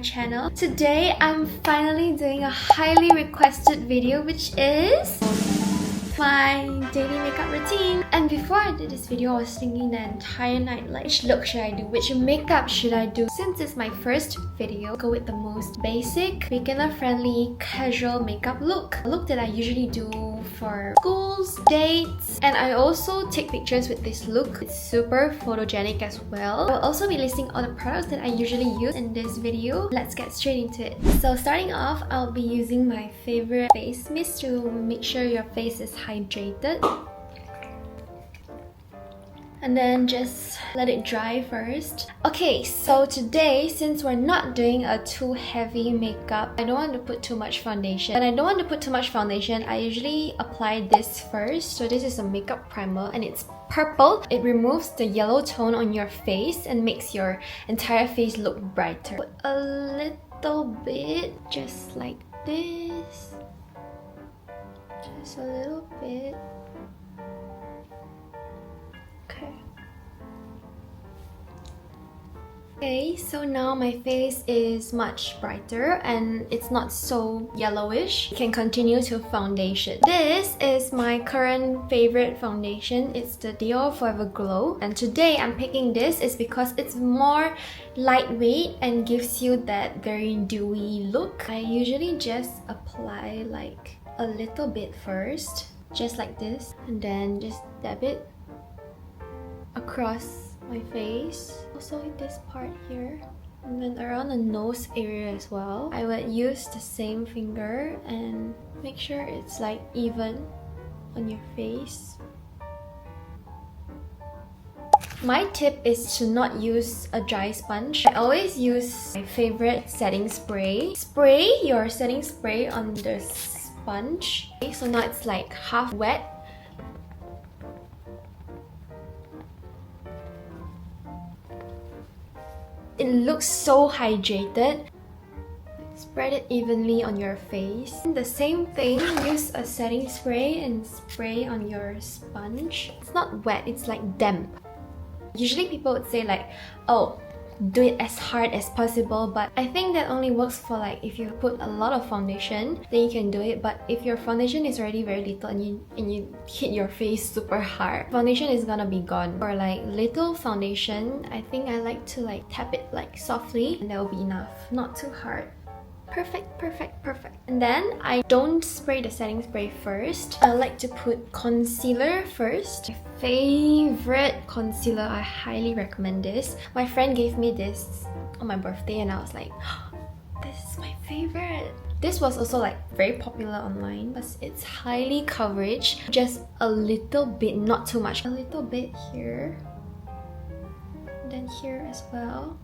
channel. Today I'm finally doing a highly requested video, which is my daily makeup routine. And before I did this video, I was thinking the entire night, like, which look should I do? Which makeup should I do? Since it's my first video, go with the most basic, beginner-friendly, casual makeup look. A look that I usually do for schools, dates, and I also take pictures with this look. It's super photogenic as well. I'll also be listing all the products that I usually use in this video. Let's get straight into it. So starting off, I'll be using my favorite face mist to make sure your face is hydrated. And then just let it dry first. Okay, so today, since we're not doing a too heavy makeup, I don't want to put too much foundation. And I don't want to put too much foundation, I usually apply this first. So this is a makeup primer and it's purple. It removes the yellow tone on your face and makes your entire face look brighter. Put a little bit, just like this. Just a little bit. Okay, so now my face is much brighter and it's not so yellowish. You can continue to foundation. This is my current favorite foundation. It's the Dior Forever Glow. And today I'm picking this is because it's more lightweight and gives you that very dewy look. I usually just apply like a little bit first, just like this, and then just dab it across my face, also in this part here, and then around the nose area as well. I would use the same finger and make sure it's like even on your face. My tip is to not use a dry sponge. I always use my favorite setting spray. Spray your setting spray on the sponge. Okay, so now it's like half wet. It looks so hydrated. Spread it evenly on your face. The same thing, use a setting spray and spray on your sponge. It's not wet, it's like damp. Usually people would say like, oh, do it as hard as possible, but I think that only works for like if you put a lot of foundation, then you can do it. But if your foundation is already very little and you hit your face super hard, foundation is gonna be gone. For like little foundation, I think I like to like tap it like softly and that will be enough, not too hard. Perfect, perfect, perfect. And then I don't spray the setting spray first. I like to put concealer first. My favorite concealer, I highly recommend this. My friend gave me this on my birthday and I was like, oh, this is my favorite. This was also like very popular online because it's highly coverage. Just a little bit, not too much. A little bit here. And then here as well.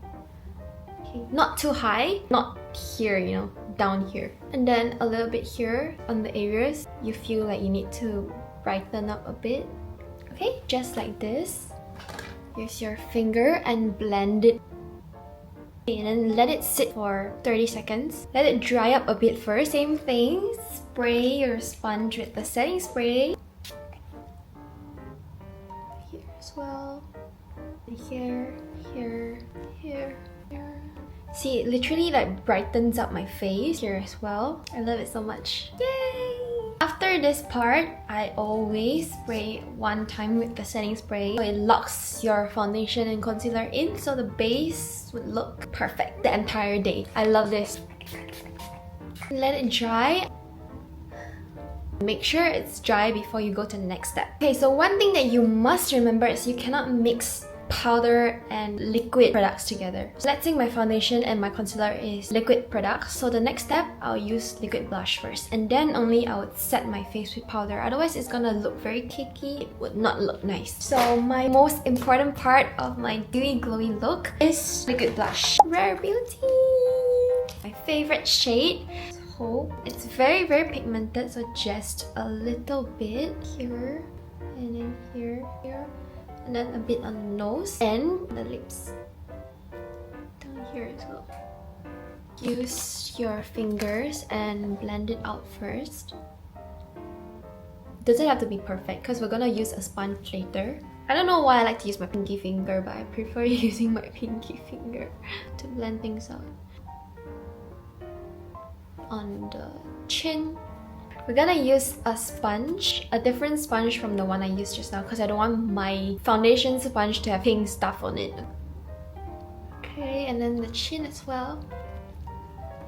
Not too high, not here, you know, down here. And then a little bit here on the areas you feel like you need to brighten up a bit. Okay, just like this. Use your finger and blend it. And then let it sit for 30 seconds. Let it dry up a bit first. Same thing, spray your sponge with the setting spray. Here as well. Here, here, here, here. See, it literally like brightens up my face here as well. I love it so much. Yay! After this part, I always spray one time with the setting spray. So it locks your foundation and concealer in so the base would look perfect the entire day. I love this. Let it dry. Make sure it's dry before you go to the next step. Okay, so one thing that you must remember is you cannot mix powder and liquid products together. So let's say my foundation and my concealer is liquid products. So the next step, I'll use liquid blush first. And then only I would set my face with powder. Otherwise, it's gonna look very cakey. It would not look nice. So my most important part of my dewy glowy look is liquid blush. Rare Beauty! My favorite shade. So it's very, very pigmented. So just a little bit here. And then here, here. And then a bit on the nose and the lips. Down here as well. Use your fingers and blend it out first. Doesn't have to be perfect because we're gonna use a sponge later. I don't know why I like to use my pinky finger, but I prefer using my pinky finger to blend things out. on the chin. We're gonna use a sponge, a different sponge from the one I used just now because I don't want my foundation sponge to have pink stuff on it. Okay, and then the chin as well.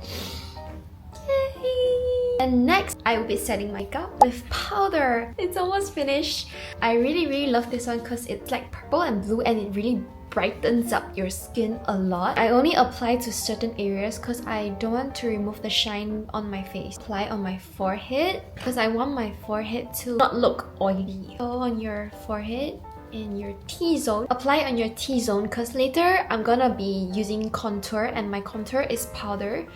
Yay! And next, I will be setting my makeup with powder. It's almost finished. I really love this one because it's like purple and blue and it really brightens up your skin a lot. I only apply to certain areas because I don't want to remove the shine on my face. Apply on my forehead because I want my forehead to not look oily. So on your forehead, in your T-zone, apply on your T-zone because later I'm gonna be using contour and my contour is powder.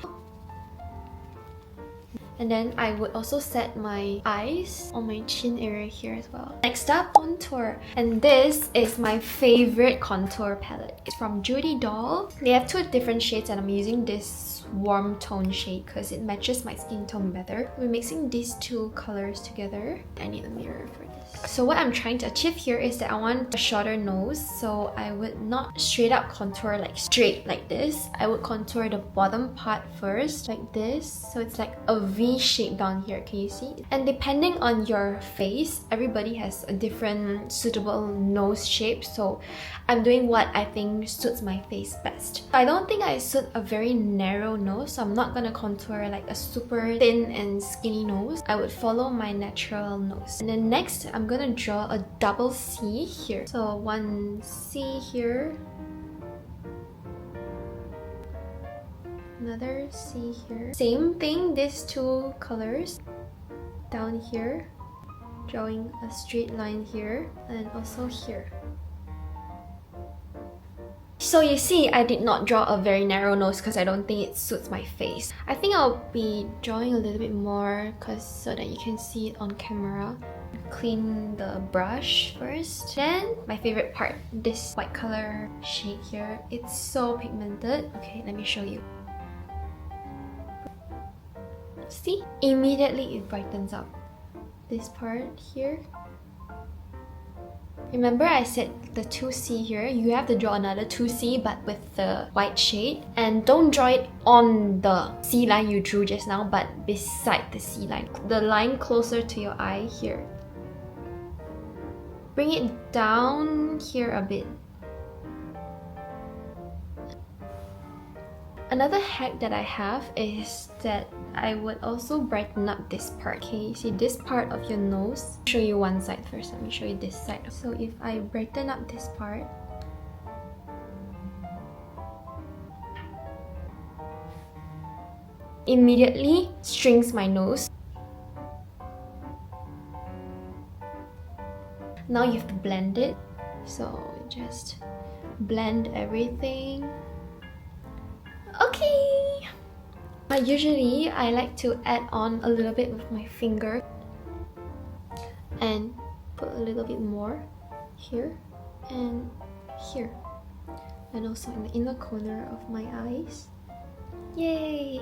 And then I would also set my eyes on my chin area here as well. Next up, contour. And this is my favorite contour palette. It's from Judy Doll. They have two different shades and I'm using this warm tone shade because it matches my skin tone better. We're mixing these two colors together. I need a mirror for this. So what I'm trying to achieve here is that I want a shorter nose. So I would not straight up contour like straight like this. I would contour the bottom part first like this. So it's like a V shape down here. Can you see? And depending on your face, everybody has a different suitable nose shape. So I'm doing what I think suits my face best. I don't think I suit a very narrow nose, so I'm not gonna contour like a super thin and skinny nose. I would follow my natural nose. And then next, I'm gonna draw a double C here. So one C here, another C here. Same thing, these two colors down here, drawing a straight line here and also here. So you see, I did not draw a very narrow nose because I don't think it suits my face. I think I'll be drawing a little bit more so that you can see it on camera. Clean the brush first. Then my favorite part, this white color shade here. It's so pigmented. Okay, let me show you. See? Immediately it brightens up. This part here. Remember I said the 2C here, you have to draw another 2C but with the white shade. And don't draw it on the C line you drew just now, but beside the C line. The line closer to your eye here. Bring it down here a bit. Another hack that I have is that I would also brighten up this part. Okay, see this part of your nose? I'll show you one side first. Let me show you this side. So if I brighten up this part, immediately strings my nose. Now you have to blend it. So just blend everything. Okay! Usually, I like to add on a little bit with my finger and put a little bit more here and here, and also in the inner corner of my eyes. Yay!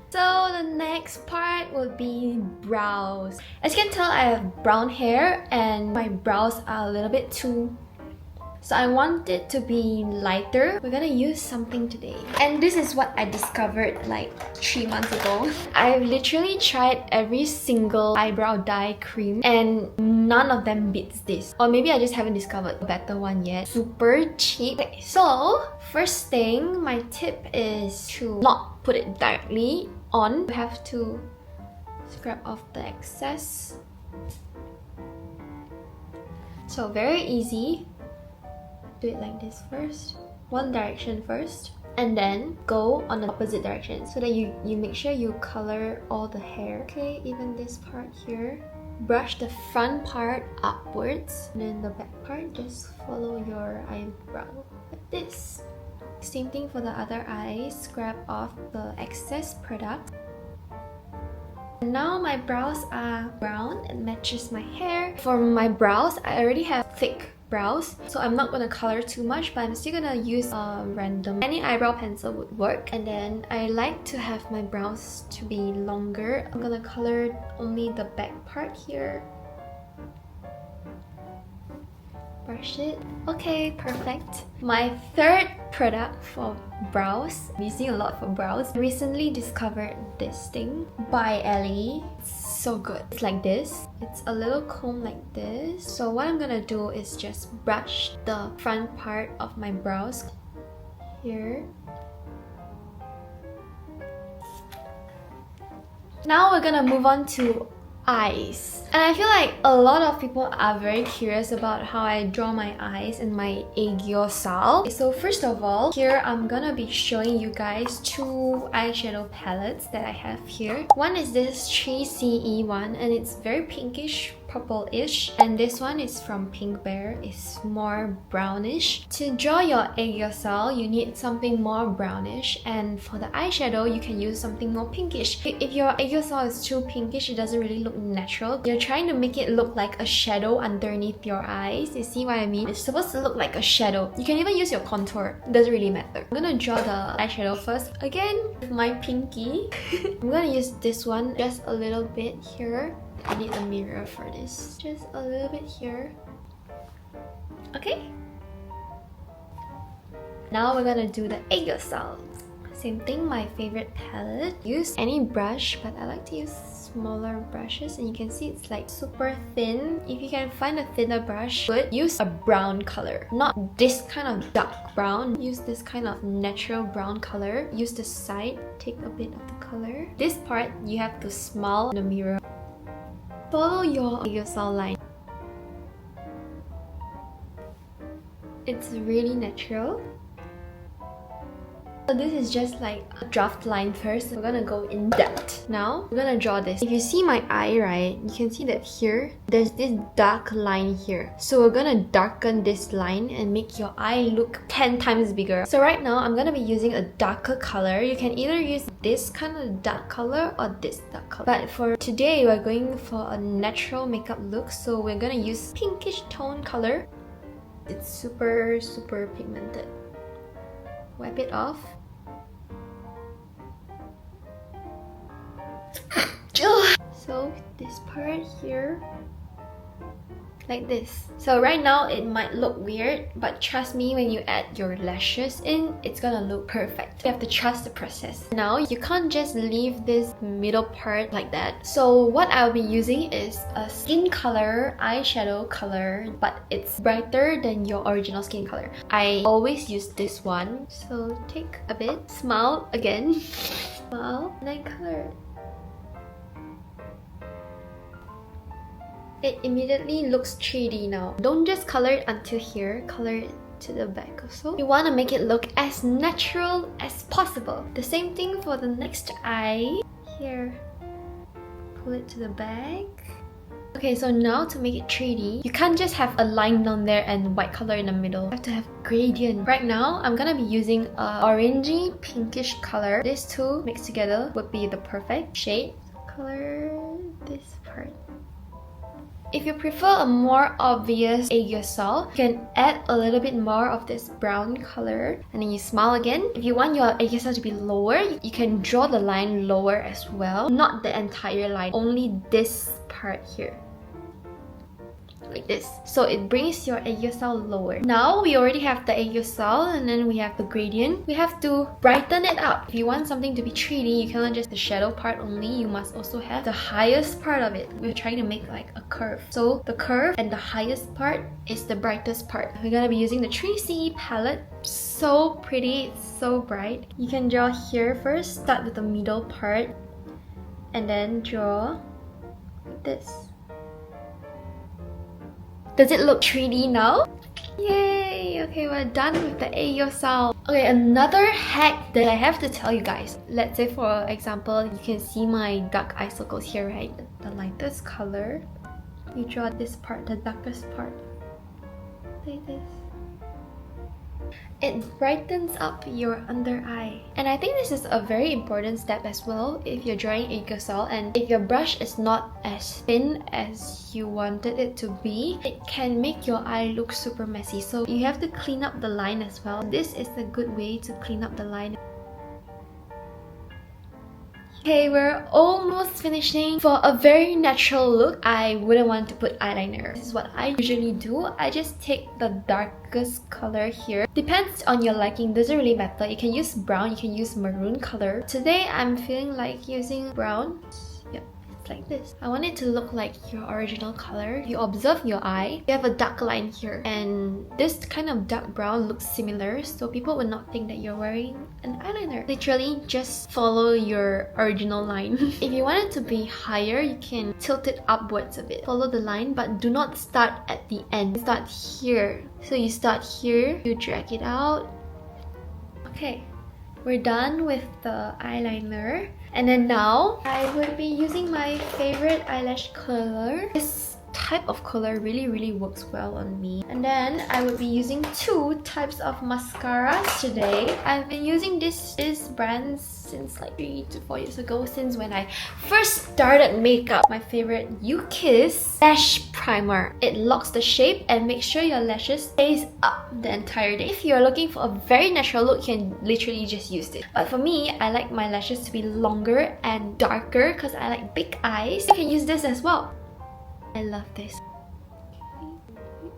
So the next part will be brows. As you can tell, I have brown hair and my brows are a little bit too, so I want it to be lighter. We're gonna use something today. And this is what I discovered like 3 months ago. I've literally tried every single eyebrow dye cream and none of them beats this. Or maybe I just haven't discovered a better one yet. Super cheap. Okay, so first thing, my tip is to not put it directly on. You have to scrub off the excess. So very easy. Do it like this first, one direction first, and then go on the opposite direction so that you make sure you color all the hair. Okay, even this part here. Brush the front part upwards, and then the back part, just follow your eyebrow like this. Same thing for the other eye, scrub off the excess product. Now my brows are brown and matches my hair. For my brows, I already have thick brows, so I'm not gonna color too much, but I'm still gonna use random. Any eyebrow pencil would work. And then I like to have my brows to be longer. I'm gonna color only the back part here. Brush it. Okay, perfect. My third product for brows. I'm using a lot for brows. Recently discovered this thing by Ellie. It's so good. It's like this. It's a little comb like this. So what I'm gonna do is just brush the front part of my brows here. Now we're gonna move on to eyes. And I feel like a lot of people are very curious about how I draw my eyes in my Aegyosal. So first of all, here I'm gonna be showing you guys two eyeshadow palettes that I have here. One is this 3CE one, and it's very pinkish purple-ish, and this one is from Pink Bear. It's more brownish. To draw your Aegyosal, you need something more brownish, and for the eyeshadow, you can use something more pinkish. If your Aegyosal is too pinkish, it doesn't really look natural. You're trying to make it look like a shadow underneath your eyes. You see what I mean? It's supposed to look like a shadow. You can even use your contour. It doesn't really matter. I'm gonna draw the eyeshadow first. Again, with my pinky. I'm gonna use this one just a little bit here. I need a mirror for this. Just a little bit here. Okay. Now we're gonna do the Aegyosal. Same thing, my favorite palette. Use any brush, but I like to use smaller brushes, and you can see it's like super thin. If you can find a thinner brush, good. Use a brown color, not this kind of dark brown. Use this kind of natural brown color. Use the side, take a bit of the color. This part, you have to smile in the mirror. Follow your Aegyosal line. It's really natural. So this is just like a draft line first. We're gonna go in depth. Now, we're gonna draw this. If you see my eye, right, you can see that here, there's this dark line here. So we're gonna darken this line and make your eye look 10 times bigger. So right now, I'm gonna be using a darker color. You can either use this kind of dark color or this dark color. But for today, we're going for a natural makeup look. So we're gonna use pinkish tone color. It's super, super pigmented. Wipe it off. So this part here, like this. So right now it might look weird, but trust me, when you add your lashes in, it's gonna look perfect. You have to trust the process. Now you can't just leave this middle part like that. So what I'll be using is a skin color eyeshadow color, but it's brighter than your original skin color. I always use this one. So take a bit, smile again, smile, and then color it. It immediately looks 3D now. Don't just color it until here, color it to the back also. You want to make it look as natural as possible. The same thing for the next eye. Here, pull it to the back. Okay, so now to make it 3D, you can't just have a line down there and white color in the middle. You have to have gradient. Right now, I'm gonna be using a orangey pinkish color. These two mixed together would be the perfect shade. Color this part. If you prefer a more obvious Aegyosal, you can add a little bit more of this brown color, and then you smile again. If you want your Aegyosal to be lower, you can draw the line lower as well. Not the entire line, only this part here. Like this. So it brings your Aegyosal lower. Now we already have the Aegyosal, and then we have the gradient. We have to brighten it up. If you want something to be 3D, you cannot just the shadow part only. You must also have the highest part of it. We're trying to make like a curve. So the curve and the highest part is the brightest part. We're gonna be using the 3CE palette. So pretty, it's so bright. You can draw here first. Start with the middle part, and then draw like this. Does it look 3D now? Yay! Okay, we're done with the Aegyosal. Okay, another hack that I have to tell you guys. Let's say for example, you can see my dark eye circles here, right? The lightest color. You draw this part, the darkest part. Like this. It brightens up your under eye. And I think this is a very important step as well if you're drawing Aegyosal, and if your brush is not as thin as you wanted it to be, it can make your eye look super messy. So you have to clean up the line as well. This is a good way to clean up the line. Okay, we're almost finishing. For a very natural look, I wouldn't want to put eyeliner. This is what I usually do. I just take the darkest color here. Depends on your liking, doesn't really matter. You can use brown, you can use maroon color. Today, I'm feeling like using brown. Like this. I want it to look like your original color. You observe your eye. You have a dark line here, and this kind of dark brown looks similar, so people would not think that you're wearing an eyeliner. Literally, just follow your original line. If you want it to be higher, you can tilt it upwards a bit. Follow the line, but do not start at the end. Start here. So you start here, you drag it out. Okay. We're done with the eyeliner. And then now, I would be using my favorite eyelash curler. This type of curler really works well on me. And then I would be using two types of mascaras today. I've been using this brand since like 3 to 4 years ago, since when I first started makeup. My favorite U-Kiss Lash Primer. It locks the shape and makes sure your lashes stays up the entire day. If you're looking for a very natural look, you can literally just use it. But for me, I like my lashes to be longer and darker because I like big eyes. You can use this as well. I love this.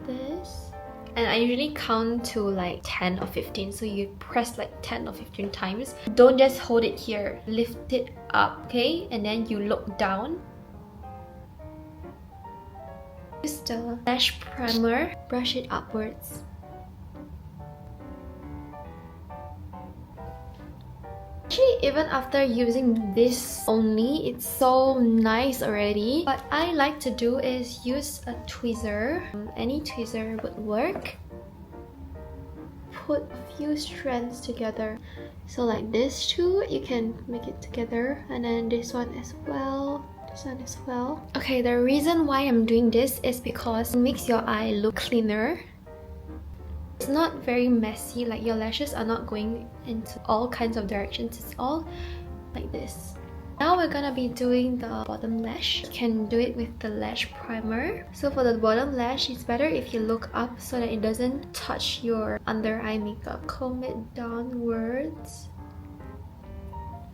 This. And I usually count to like 10 or 15, so you press like 10 or 15 times. Don't just hold it here. Lift it up, okay? And then you look down. Use the lash primer. Brush it upwards. Actually, even after using this only, it's so nice already. What I like to do is use a tweezer. Any tweezer would work. Put a few strands together. So like this too, you can make it together. And then this one as well. This one as well. Okay, the reason why I'm doing this is because it makes your eye look cleaner. It's not very messy, like your lashes are not going into all kinds of directions. It's all like this. Now we're gonna be doing the bottom lash. You can do it with the lash primer. So for the bottom lash, it's better if you look up so that it doesn't touch your under eye makeup. Comb it downwards.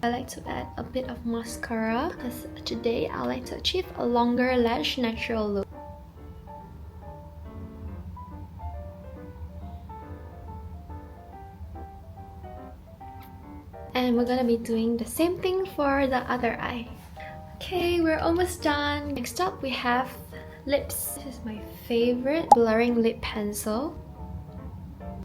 I like to add a bit of mascara because today I like to achieve a longer lash natural look. And we're gonna be doing the same thing for the other eye. Okay, we're almost done. Next up, we have lips. This is my favorite blurring lip pencil.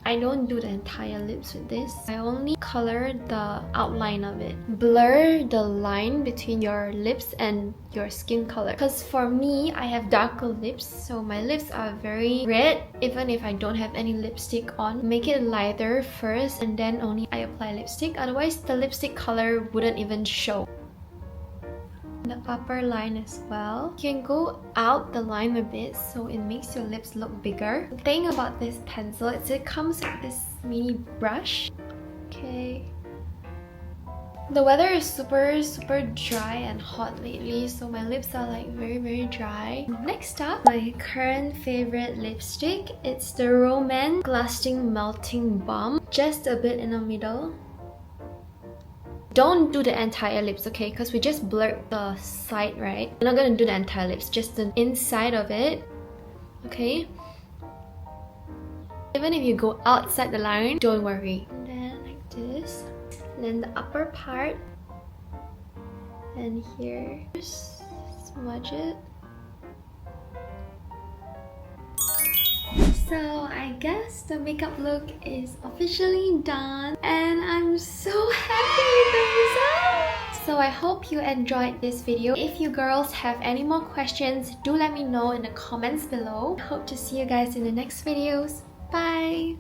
I don't do the entire lips with this. I only color the outline of it. Blur the line between your lips and your skin color. Because for me, I have darker lips, so my lips are very red even if I don't have any lipstick on. Make it lighter first and then only I apply lipstick. Otherwise, the lipstick color wouldn't even show. The upper line as well. You can go out the line a bit so it makes your lips look bigger. The thing about this pencil is it comes with this mini brush. Okay. The weather is super dry and hot lately, so my lips are like very dry. Next up, my current favorite lipstick. It's the Romance Lasting Melting Balm. Just a bit in the middle. Don't do the entire lips, okay? Because we just blurred the side, right? We're not gonna do the entire lips, just the inside of it, okay? Even if you go outside the line, don't worry. And then like this. And then the upper part. And here, just smudge it. So I guess the makeup look is officially done and I'm so happy with the result! So I hope you enjoyed this video. If you girls have any more questions, do let me know in the comments below. I hope to see you guys in the next videos. Bye!